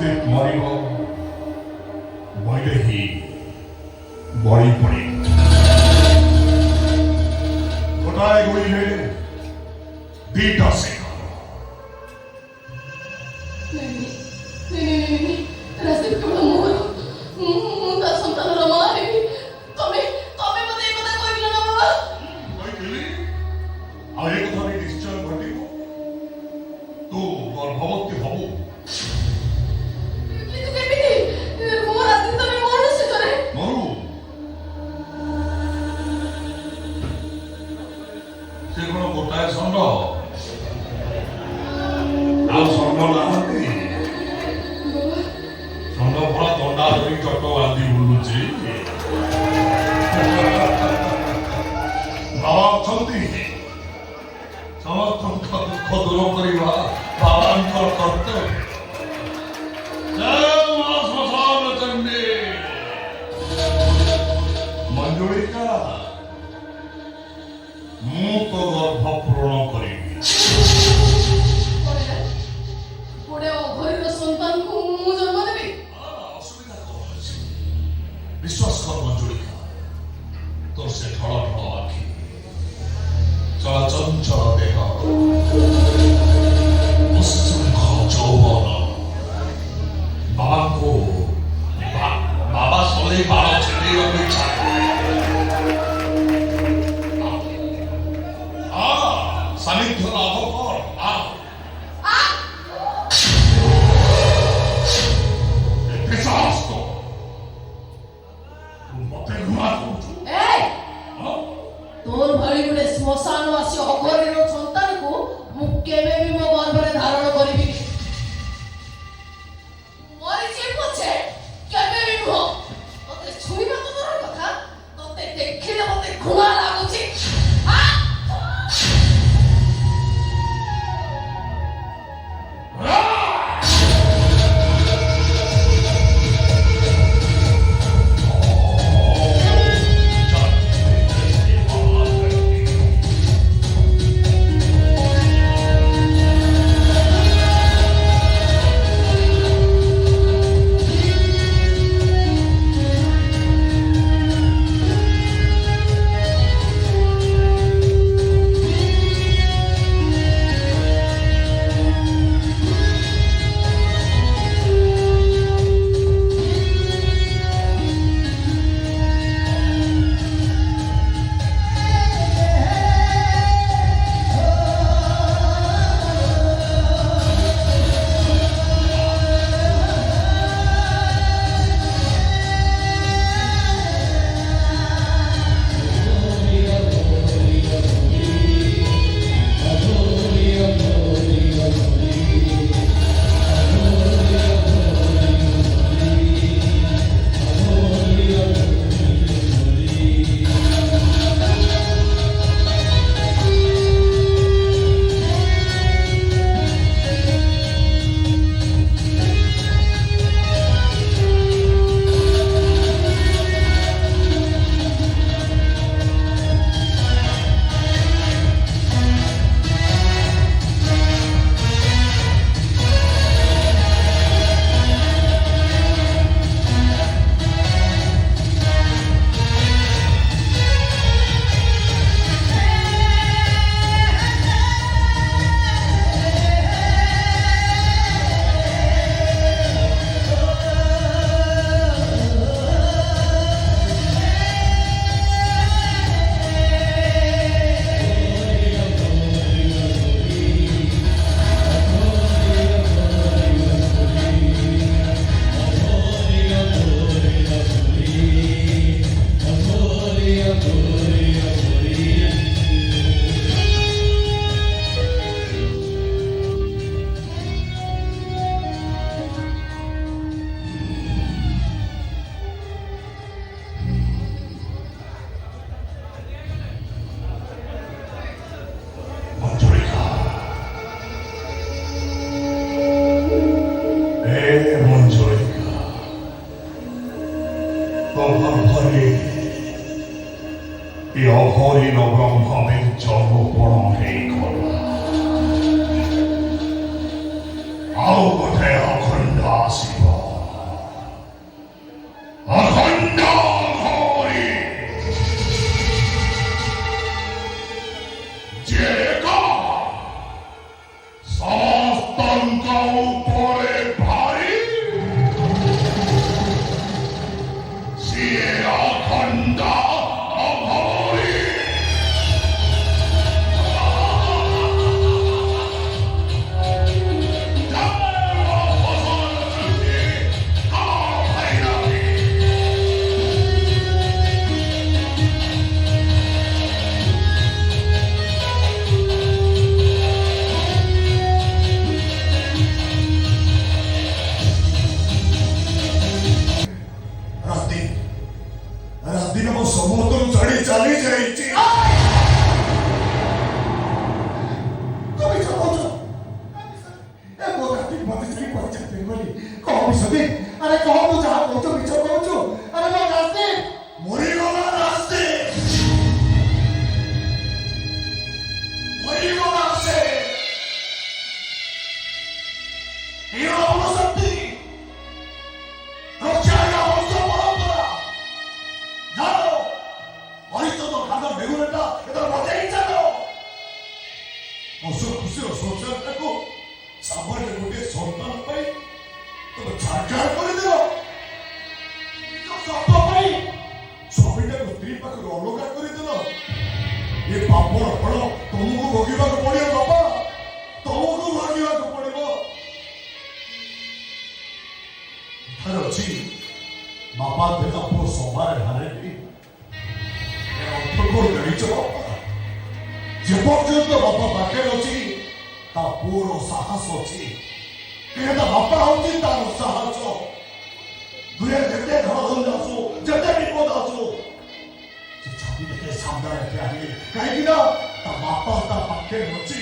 अस्तित्व मरिब वैदेही बड़ी पड़ी गोटाए गईले दीटा सिंह निश्चय घटिब तू गर्भवती हबू मरु से कौन गोटाए षंड षंड नाहती षंड भला दंडा धरी चट बांधि बुलुची बाबा अच्छा समस्त दुख दूर करवा बाबांकर कर्तव्य जय मां श्मशान चंडी मंजुलिका मु तो गर्भ पूर्ण करी विश्वास कर मंजुलिका तोर से ठड़ ठड़ आखि चंचल देह उच्छृंखल यौवन बाबा को बाबा सोले बाड़ छिड़े इच्छा सानिध्य लाभ कर पिशाच तो मते घुमा तोर भली गुडे श्मशानवासी अघोरीर सन्तान को मु केबे भी मो गर्भरे धारण करिबि मरिचे पछे केबे भी नुह तते छुइबा तो दूर कथा तते देखिले मते घुमा लागुची অঘরিণ ব্রহ্মবেদ জন্মপণ হেই কলা আও গোটে অখণ্ড আসিব ଭବିଷ୍ୟତ ଆରେ କହ ତୁ ଯାହା କହୁଛୁ ମିଛ କହୁଛୁ ଆରେ ମୋ ରାଜଦୀପ ମରିଗଲା ରାସ୍ତେ ମରିଗଲା ସେ এই অবশক্তি রক্ষার অংশ পরম্পরা জানো হরিচন্দ্র খাদার বেগুনটা এটা বজাই জানো অশোক খুশির সংসারটাকে সামান্য গোটে সন্তান পাই তুমি ছাড়খাড় করে দিল নিজ স্বার্থ পাই স্বামীটাকে স্ত্রী পাখରୁ ଅଲଗା କରିଦେଲ ଏ ପାପର ଫଳ ତମକୁ ଭୋଗିବାକୁ ପଡିବ ବାପା ତମକୁ ଭୋଗିବାକୁ ପଡିବ ଥରେ ଅଛି ବାପା ଦେଲା ପୁଅ ସଭାରେ ହାରେନି ଏ ଅର୍ଥକୁ ଜାଣିଛ ବାପା ଯେପର୍ଯ୍ୟନ୍ତ ବାପା ପାଖରେ ଅଛି ତା ପୁଅର ସାହସ ଅଛି ତା ବାପା ହଉଛି ତାର ସାହସ ଦୁନିଆରେ ଯେତେ ଘର ଧନ୍ଦା ଆସୁ ଯେତେ ବିପଦ ଆସୁ ସେ ଛାତି ଦେଖେ ସାମ୍ନାରେ ଠିଆ ହେଇ କାହିଁକି ନା ତା ବାପା ତା ପାଖରେ ଅଛି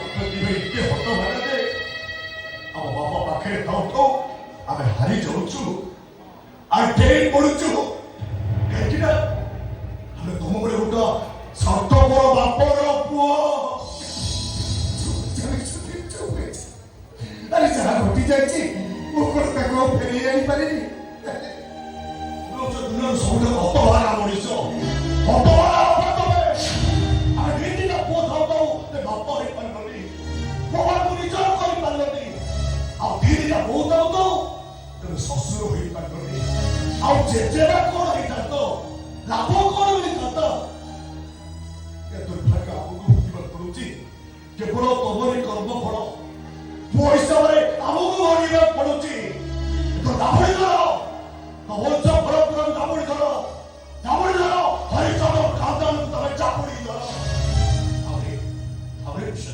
ଆମେ ଦିନେ ଏତେ ହତଭାଗା ଆମ ବାପା ପାଖରେ ଥାଉ ଥାଉ ଆମେ ହାରି ଯାଉଛୁ ଆଉ ଡେଇଁ ପଡୁଛୁ କାହିଁକି ନା ଆମେ ତମ ଭଳି ଗୋଟେ ସ୍ୱାର୍ଥପର ବାପର ପୁଅ ଆରେ ଯାହା ଘଟି ଯାଇଛି ମୁଁ କଣ ତାକୁ ଆଉ ଫେରେଇ ଆଣିପାରିବି ଦୁନିଆର ସବୁଠାରୁ ହତଭାଗା ମଣିଷ ହତଭାଗା ବାପା ତମେ ଆମେ ଦି ଦିଟା ପୁଅ ଥାଉ ଥାଉ ସେ ବାପ ହେଇପାରିବନି ଭଗବାନଙ୍କୁ ନିଜର କରିପାରିବନି ଆଉ ଦି ଦିଟା ବୋଉ ଥାଉ ଥାଉ ତେବେ ଶ୍ୱଶୁର ହେଇପାରିବନି ଆଉ ଜେଜେବା କଣ ହେଇଥାନ୍ତ ଲାଭ କଣ ହେଇଥାନ୍ତା ଏ ଦୁର୍ଭାଗ୍ୟ ଆମକୁ ଭୋଗିବାକୁ ପଡୁଛି କେବଳ ତମରି କର୍ମ ଫଳ ପୁଅ ହିସାବରେ ଆମକୁ ଭୋଗିବାକୁ ପଡୁଛି ଦାବଡ଼ି ଧର ବଂଶ ପରମ୍ପରାକୁ ଦାବଡ଼ି ଧର ହରିଚନ୍ଦ୍ର ଖାନଦାନକୁ ତମେ ଚାପୁଡ଼ି ଧର ତାପରେ ବିଷୟ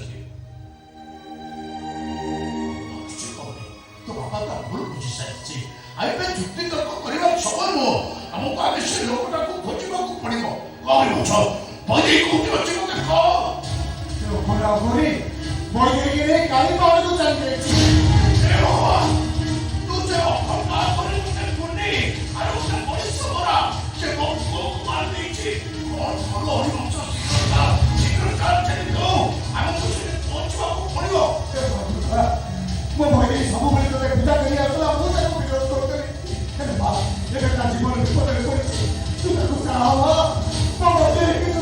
ତୋ ବାପା ତା ଭୁଲ ବୁଝି ସାରିଛି ଏବେ ଯୁକ୍ତି ତର୍କ କରିବା ସମୟ ନୁହଁ ଆମକୁ ଆଗେ ସେ ଲୋକଟାକୁ ଖୋଜିବାକୁ ପଡିବ କଣ ବୁଝ ବୈଦେଇ କୋଉଠି ଅଛି ମୋତେ କହ ବୈଦେଇକିରେ କାଲି ବାଳକୁ ଚାଲି ଯାଇଛି ହେ ଭଗବାନ ତୁ ସେ ଅକର୍ମା କରି ଗୋଟେ ଗୁଣ୍ଡି ଆଉ ଗୋଟେ ମଣିଷ ମରା ସେ ମୋ ପୁଅକୁ ମାରି ଦେଇଛି କଣ ଭଲ ହରିବଂଶ ଶୀଘ୍ର ଚାଲି ଦଉ ଆମକୁ ସେଠି ପହଞ୍ଚିବାକୁ ପଡିବ ମୋ ବୈଦେଇ ସବୁବେଳେ ତୋତେ ପୂଜା କରି ଆସୁଥିଲା ମୁଁ ତାକୁ ବିରୋଧ କରୁଥିଲି ହେଲେ ମା ଏବେ ତା ଜୀବନ ବିପଦରେ ପଡ଼ିଛି ତୁ ତାକୁ ସାହା ମୋ ବୈଦେଇ କିନ୍ତୁ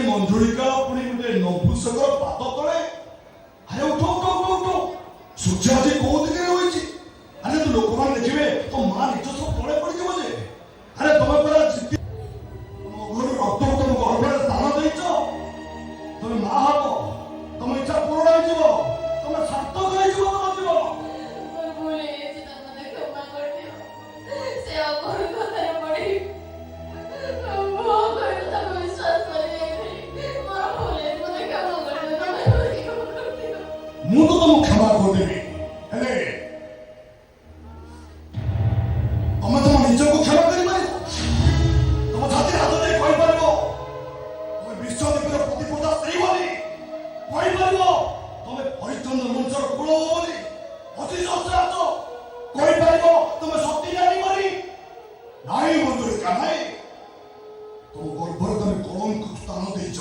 ମଞ୍ଜୁଳିକା ପୁଣି ଗୋଟେ ନପୁଂସକର ପାଦ ତଳେ ଆରେ ଉଠ ଉଠ ଉଠ ଉଠ ସୂର୍ଯ୍ୟ ଆଜି କୋଉ ଦିଗରେ ରହିଛି ଆରେ ତୁ ଲୋକମାନେ ଦେଖିବେ ତୋ ମା ନିଜ ସବୁ ତଳେ ପଡିଯିବ ଯେ ଆରେ ତମେ ପରା ଜିତି ତମ ଘରୁ ରକ୍ତକୁ ତମ ଗର୍ଭରେ ସ୍ଥାନ ଦେଇଛ ତମେ ମା ହବ ତମ ଇଚ୍ଛା ପୂରଣ ହେଇଯିବ ତମେ ସାର୍ଥକ ହେଇଯିବ ତମ ଜୀବନ ଭୁଲ ହେଇଯାଇଛି ତା ମୋତେ କ୍ଷମା କରିଦିଅ ସେ ଅକର୍ମ କଥାରେ ପଡ଼ି ମୋ କହିଲେ ତାକୁ ବିଶ୍ୱାସ କରିଯାଇଥିଲି ମୋର ଭୁଲ ହେଇଛି ମୋତେ କ୍ଷମା କରିଦିଅ ତମେ ମୋତେ କ୍ଷମା କରିଦିଅ ମୁଁ ତ ତମକୁ କ୍ଷମା କରିଦେବି ହେଲେ ତମେ ତମ ନିଜକୁ କ୍ଷମା କରିପାରିବ ତମ ଛାତିରେ ହାତ ଦେଇ କହିପାରିବ ତମେ ବିଶ୍ୱଦୀପର ପ୍ରତିପଦା ସ୍ତ୍ରୀ ବୋଲି କହିପାରିବ ତମେ ହରିଚନ୍ଦ୍ର ମଞ୍ଚର କୁଳ ବୋଲି ଅତି ସସ୍ରାଚ କହିପାରିବ ତମେ ସତୀ ଜାଣି କରି ନାଇଁ ମଞ୍ଜୁଳିକା ନାଇଁ ତମ ଗର୍ଭରେ ତମେ କଳଙ୍କ ସ୍ଥାନ ଦେଇଛ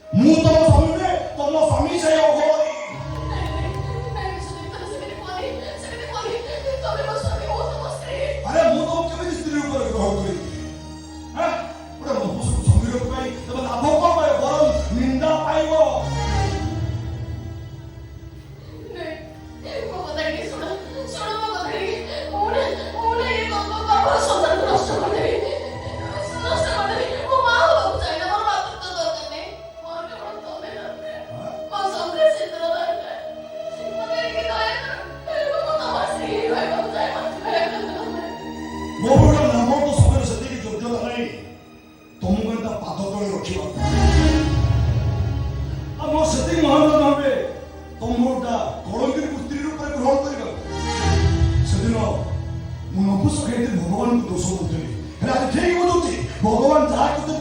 ମୁଁ ତମ ସ୍ୱାମୀ ନୁହେଁ ତମ ସ୍ୱାମୀ ସେଇ ଅଘରୀ ଆରେ ମୁଁ ତମକୁ କେମିତି ସ୍ତ୍ରୀ ଉପରେ ଗ୍ରହଣ କରିବି ଗୋଟେ ନପୁଂସକ ସ୍ୱାମୀର ପାଇଁ ତମେ ଲାଭ କଣ ପାଇବ ବରଂ ନିନ୍ଦା ପାଇବ ମୋ କଥା ଭଗବାନ ଯାହା କିଛି